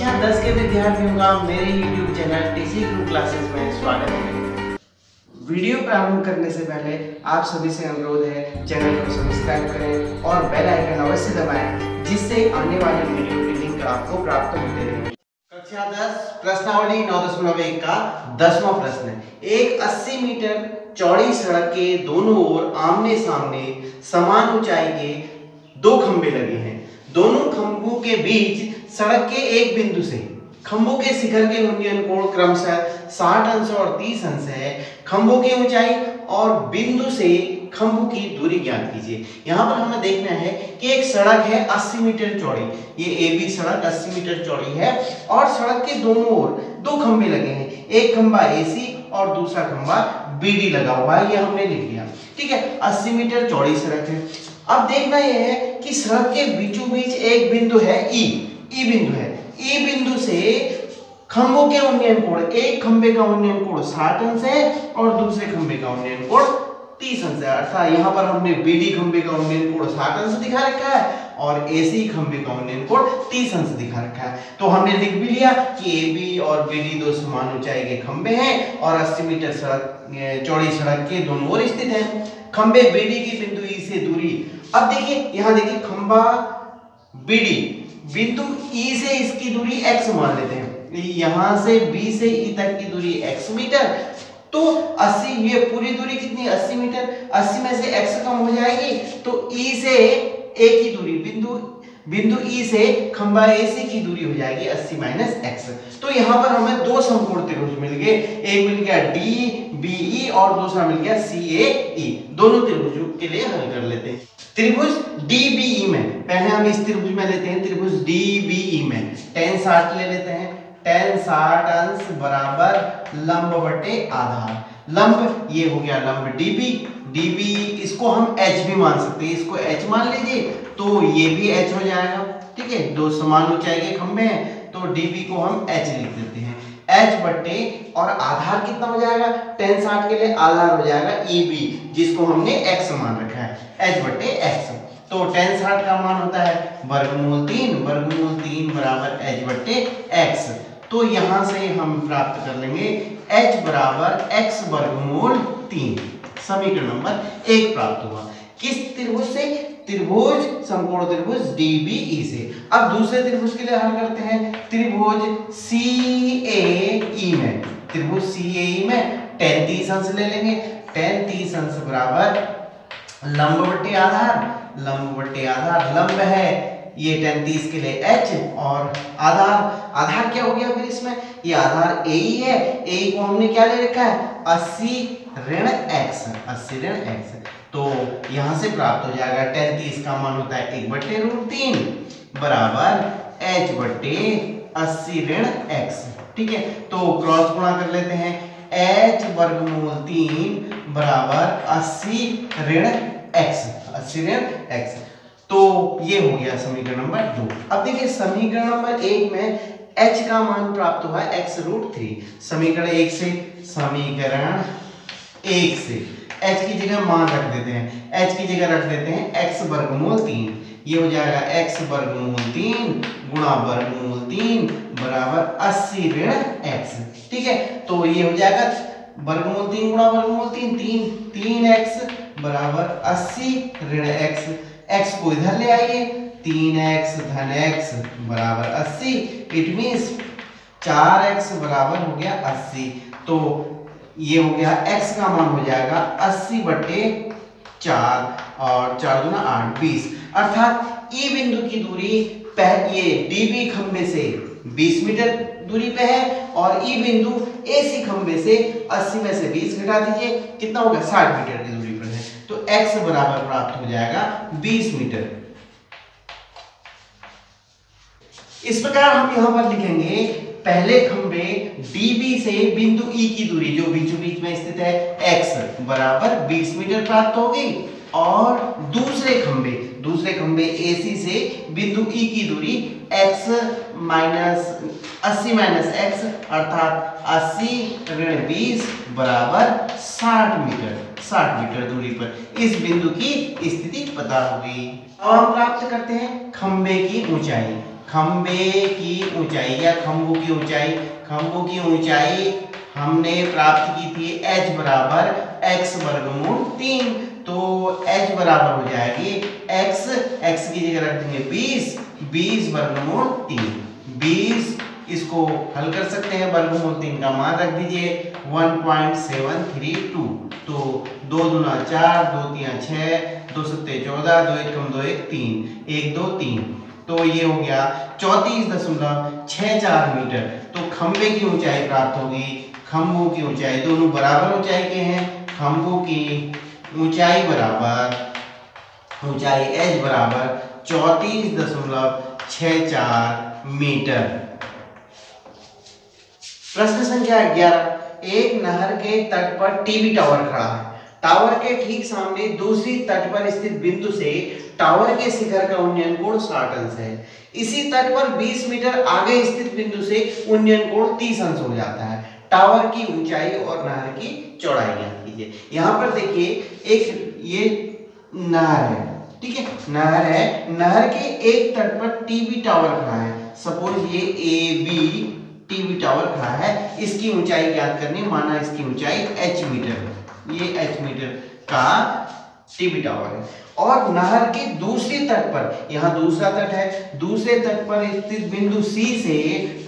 कक्षा 10 के विद्यार्थियों का मेरे YouTube channel TC group classes में स्वागत है। वीडियो प्रारंभ करने से पहले आप सभी से अनुरोध है, चैनल को सब्सक्राइब करें और बेल आइकन अवश्य दबाएं, जिससे आने वाले वीडियो की लिंक आपको प्राप्त होते रहे। कक्षा 10 प्रश्नावली 9.1 का 10वां प्रश्न है। एक 80 मीटर चौड़ी सड़क के दोनों ओर आमने सामने समान ऊंचाई के दो खंभे लगे हैं। दोनों खंभों के बीच सड़क के एक बिंदु से खंभों के शिखर के उन्नयन कोण क्रमशः 60 अंश और 30 अंश है। खंभों की ऊंचाई और बिंदु से खंभों की दूरी ज्ञात कीजिए। यहाँ पर हमें देखना है कि एक सड़क है 80 मीटर चौड़ी, ये AB सड़क 80 मीटर चौड़ी है और सड़क के दोनों ओर दो खंभे लगे हैं। एक खंभा AC और दूसरा खंभा BD लगा हुआ है, ये हमने लिख लिया। ठीक है, 80 मीटर चौड़ी सड़क है। अब देखना यह है कि सड़क के बीचों बीच एक बिंदु है E बिंदु है। E बिंदु से खंभों के उन्नयन कोण, एक खंभे का उन्नयन कोण 60 अंश है और दूसरे खंभे का उन्नयन कोण 30 अंश है। अर्थात यहाँ पर हमने BD खंभे का उन्नयन कोण 60 अंश दिखा रखा है और AC खंभे का उन्नयन कोण 30 अंश दिखा रखा है। तो हमने लिख भी लिया कि AB और BD दो समान ऊंचाई के खंभे हैं और 80 मीटर चौड़ी सड़क के दोनों ओर स्थित हैं। खंभे BD की बिंदु E से दूरी, अब देखिए यहाँ देखिए खंभा BD बिंदु E से इसकी दूरी x मान लेते हैं। यहाँ से B से E तक की दूरी x मीटर, तो 80, ये पूरी दूरी कितनी 80 मीटर, 80 में से x कम हो जाएगी तो E से A की दूरी बिंदु E से खंभा AC की दूरी हो जाएगी 80 माइनस x। तो यहाँ पर हमें दो समकोण त्रिभुज मिल गए, एक मिल गया DBE और दूसरा मिल गया CAE। दोनों त्रिभुजों के लिए हल कर लेते हैं। त्रिभुज DBE में पहले हम इस त्रिभुज में लेते हैं, त्रिभुज DBE में tan 60 ले लेते हैं। tan 60 अंश बराबर लंब बटे आधार। लंब ये हो गया लंब DB, इसको हम H भी मान सकते हैं, इसको H मान लीजिए तो ये भी H हो जाएगा। ठीक है, दो समान ऊंचाई के खंभे हैं तो DB को हम H लिख देते हैं। H बटे और आधार कितना हो जाएगा, tan 60 के लिए आधार हो जाएगा EB, जिसको हमने x मान रखा है, H बटे x। तो tan 60 का मान होता है वर्गमूल 3 बराबर H बटे x। तो यहाँ से हम प्राप्त कर लेंगे H बराबर x वर्गमूल 3। समीकरण नंबर 1 प्राप्त हुआ। किस त्रिभुज से, त्रिभुज समकोण त्रिभुज DBE से। अब दूसरे त्रिभुज के लिए हल करते हैं, त्रिभुज CAE में। त्रिभुज CAE में tan 30 अंश ले लेंगे। tan 30 अंश बराबर लंब बटे आधार, लंब है ये tan 30 के लिए H और आधार क्या हो गया फिर इसमें, ये आधार AE है। AE को हमने क्या ले रखा है 80 ऋण x। तो यहां से प्राप्त हो जाएगा tan 30 का मान होता है 1/√3 बराबर H बटे 80 ऋण x। ठीक है, तो क्रॉस गुणा कर लेते हैं, H वर्गमूल 3 बराबर 80 ऋण x। तो ये हो गया समीकरण नंबर 2। अब देखिए समीकरण नंबर 1 में H का मान प्राप्त हुआ x√3। समीकरण 1 से H की जगह मान रख देते हैं, H की जगह रख देते हैं x वर्गमूल 3। ये हो जाएगा x वर्गमूल 3 गुणा वर्गमूल 3 बराबर 80 ऋण x। ठीक है, तो ये हो जाएगा वर्गमूल 3 गुणा वर्गमूल 3x बराबर 80 ऋण x। x को इधर ले आइए, 3x धन x बराबर 80। इट मीन्स 4x बराबर हो गया 80। तो ये हो गया x का मान हो जाएगा 80 बटे 4 और 4 दूना 8 20। अर्थात E बिंदु की दूरी ये DB खंभे से 20 मीटर दूरी पे है और E बिंदु AC खंभे से 80 में से 20 घटा दीजिए, कितना होगा 60 मीटर की दूरी पर है। तो x बराबर प्राप्त हो जाएगा 20 मीटर। इस प्रकार हम यहां पर लिखेंगे, पहले खंभे DB से बिंदु E की दूरी जो बीचों बीच में स्थित है x बराबर 20 मीटर प्राप्त होगी और दूसरे खंभे AC से बिंदु E की दूरी x माइनस 80 माइनस x अर्थात 80 ऋण 20 बराबर 60 मीटर दूरी पर इस बिंदु की स्थिति पता होगी। अब हम प्राप्त करते हैं खंभे की ऊंचाई। खंबे की ऊंचाई या खंभों की ऊंचाई, खंभों की ऊंचाई हमने प्राप्त की थी h बराबर x वर्गमूल 3। तो h बराबर हो जाएगी x की जगह रख देंगे 20 वर्गमूल 3। 20 इसको हल कर सकते हैं, वर्गमूल 3 का मान रख दीजिए 1.732। तो 2 दूना 4, 2 तिया 6, 2 सत्ते 14, 2 एकम 2 1 3, 1 2 3। तो ये हो गया 34.64 मीटर। तो खंबे की ऊंचाई प्राप्त होगी, खंभों की ऊंचाई, दोनों बराबर ऊंचाई के हैं, खंभों की ऊंचाई बराबर ऊंचाई h बराबर 34.64 मीटर। प्रश्न संख्या 11, एक नहर के तट पर टीवी टावर खड़ा है। टावर के ठीक सामने दूसरी तट पर स्थित बिंदु से टावर के शिखर का उन्नयन कोण 60 अंश है। इसी तट पर 20 मीटर आगे स्थित बिंदु से उन्नयन कोण 30 अंश हो जाता है। टावर की ऊंचाई और नहर की चौड़ाई ज्ञात कीजिए। यहाँ पर देखिए एक ये नहर है, ठीक है, नहर है, नहर के एक तट पर टीवी टावर खड़ा है। सपोज ये AB टीवी टावर खड़ा है, इसकी ऊंचाई ज्ञात करनी, माना इसकी ऊंचाई h मीटर, ये h मीटर का टीवी टावर है। और नहर के दूसरी तट पर, यहाँ दूसरा तट है, दूसरे तट पर स्थित बिंदु C से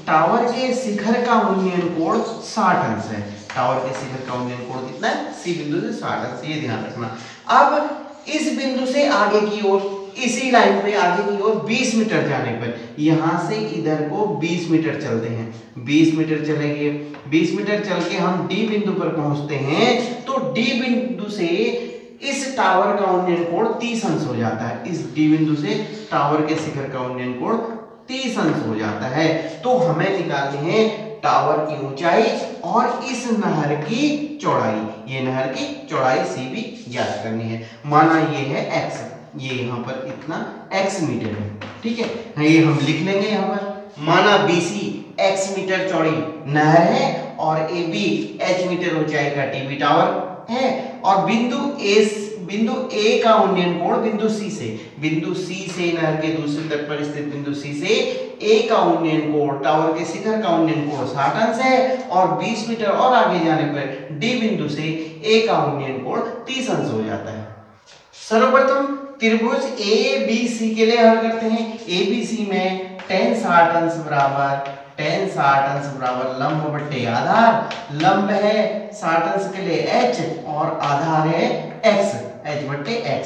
टावर के शिखर का उन्नयन कोण 60 अंश है। टावर के शिखर का उन्नयन कोण कितना है? C बिंदु से 60 अंश, ये ध्यान रखना। अब इस बिंदु से आगे की ओर, इसी लाइन पे आगे की ओर 20 मीटर जाने पर, यहां से इधर को 20 मीटर चलते हैं, 20 मीटर चलेंगे, 20 मीटर चल के हम D बिंदु पर पहुंचते हैं। तो D बिंदु से इस टावर का उन्नयन कोण 30 अंश हो जाता है। इस D बिंदु से टावर के शिखर का उन्नयन कोण 30 अंश हो जाता है। तो हमें निकालनी है टावर की ऊंचाई और इस नहर की चौड़ाई, ये नहर की चौड़ाई C भी ज्ञात करनी है। माना ये है x, ये यहाँ पर इतना x मीटर है, ठीक है, ये हम लिख लेंगे यहाँ पर। माना BC x मीटर चौड़ी नहर है और AB h मीटर ऊंचाई का टीवी टावर है, और बिंदु A का उन्नयन कोण बिंदु C से नहर के दूसरे तट पर स्थित बिंदु C से A का उन्नयन कोण, टावर के शिखर का उन्नयन कोण 60 अंश है, और 20 मीटर और आगे जाने पर D बिंदु से A का उन्नयन कोण 30 अंश हो जाता है। सर्वप्रथम त्रिभुज ABC के लिए हल करते हैं। ABC में tan 60 अंश बराबर लंब बट्टे आधार, लंब है 60 अंश के लिए h और आधार है x, h बट्टे x।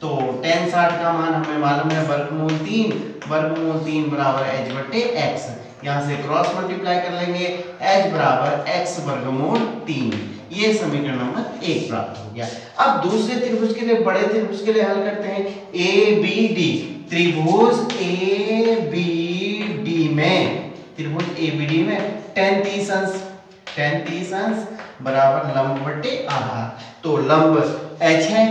तो tan 60 का मान हमें मालूम है वर्गमूल 3 बराबर h बट्टे x। यहाँ से क्रॉस मल्टीप्लाई कर लेंगे, h बराबर x वर्गमूल 3। ये समीकरण नंबर 1 प्राप्त हो गया। अब दूसरे त्रिभुज के लिए, बड़े त्रिभुज के लिए हल करते हैं। ABD, त्रिभुज ABD में tan 30 अंश बराबर लंब बट्टे आधार। तो लंब h है,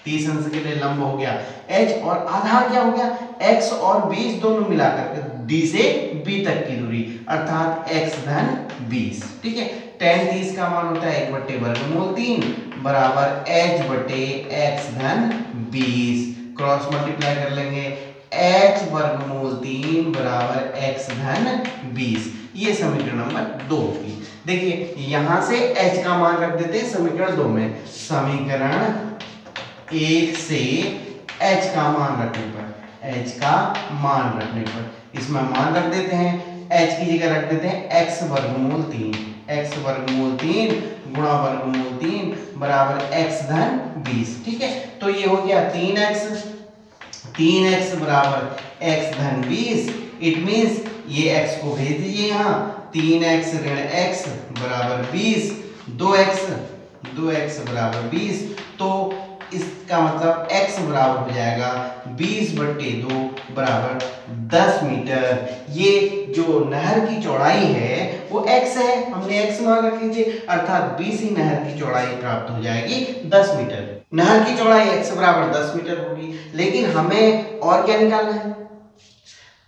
30 अंश के लिए लंब हो गया h, और आधार क्या हो गया? x और 20 दोनों मिलाकर D से B तक की दूरी, अर्थात x धन 20, ठीक है। tan 30 का मान होता है 1 बट्टे वर्गमूल 3 बराबर h बट्टे x धन 20। क्रॉस मल्टीप्लाई कर लेंगे, h वर्गमूल 3 बराबर x धन 20। ये समीकरण नंबर 2 की। देखिए यहां से h का मान रख देते हैं समीकरण 2 में। समीकरण 1 से h का मान रखने पर, इसमें मान रख देते हैं, h की जगह रख देते हैं x वर्गमूल 3 गुणा वर्गमूल 3 बराबर x धन 20, ठीक है। तो ये हो गया 3x बराबर x धन 20। इट मीन्स ये x को भेज दीजिए यहाँ, 3x ऋण x बराबर 20, 2x बराबर 20। तो इसका मतलब x बराबर हो जाएगा 20 बट्टे 2 बराबर 10 मीटर। ये जो नहर की चौड़ाई है वो x है, हमने x मान रख लीजिए, अर्थात BC नहर की चौड़ाई प्राप्त हो जाएगी 10 मीटर। नहर की चौड़ाई x बराबर 10 मीटर होगी, लेकिन हमें और क्या निकालना है?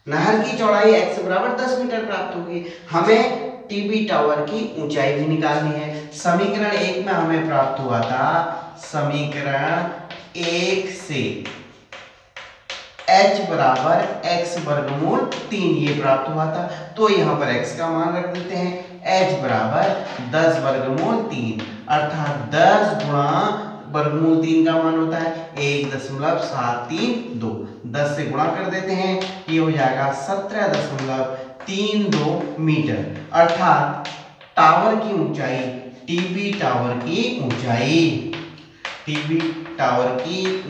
नहर की चौड़ाई x बराबर 10 मीटर प्राप्त होगी, हमें टीवी टावर की ऊंचाई भी निकालनी है। समीकरण 1 में हमें प्राप्त हुआ था, समीकरण 1 से h बराबर x वर्गमूल 3 ये प्राप्त हुआ था। तो यहाँ पर x का मान रख देते हैं, h बराबर 10 वर्गमूल 3 अर्थात 10 गुणा वर्गमूल 3 का मान होता है 1.732। 10 से गुणा कर देते हैं, ये हो जाएगा 17.32 मीटर अर्थात टावर की ऊंचाई, टीबी टावर की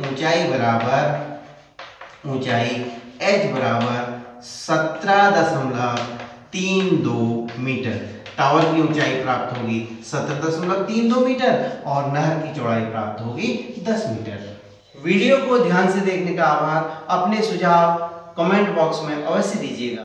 ऊंचाई बराबर h बराबर 17.32 मीटर। टावर की ऊंचाई प्राप्त होगी 17.32 मीटर और नहर की चौड़ाई प्राप्त होगी 10 मीटर। वीडियो को ध्यान से देखने का आभार। अपने सुझाव कमेंट बॉक्स में अवश्य दीजिएगा।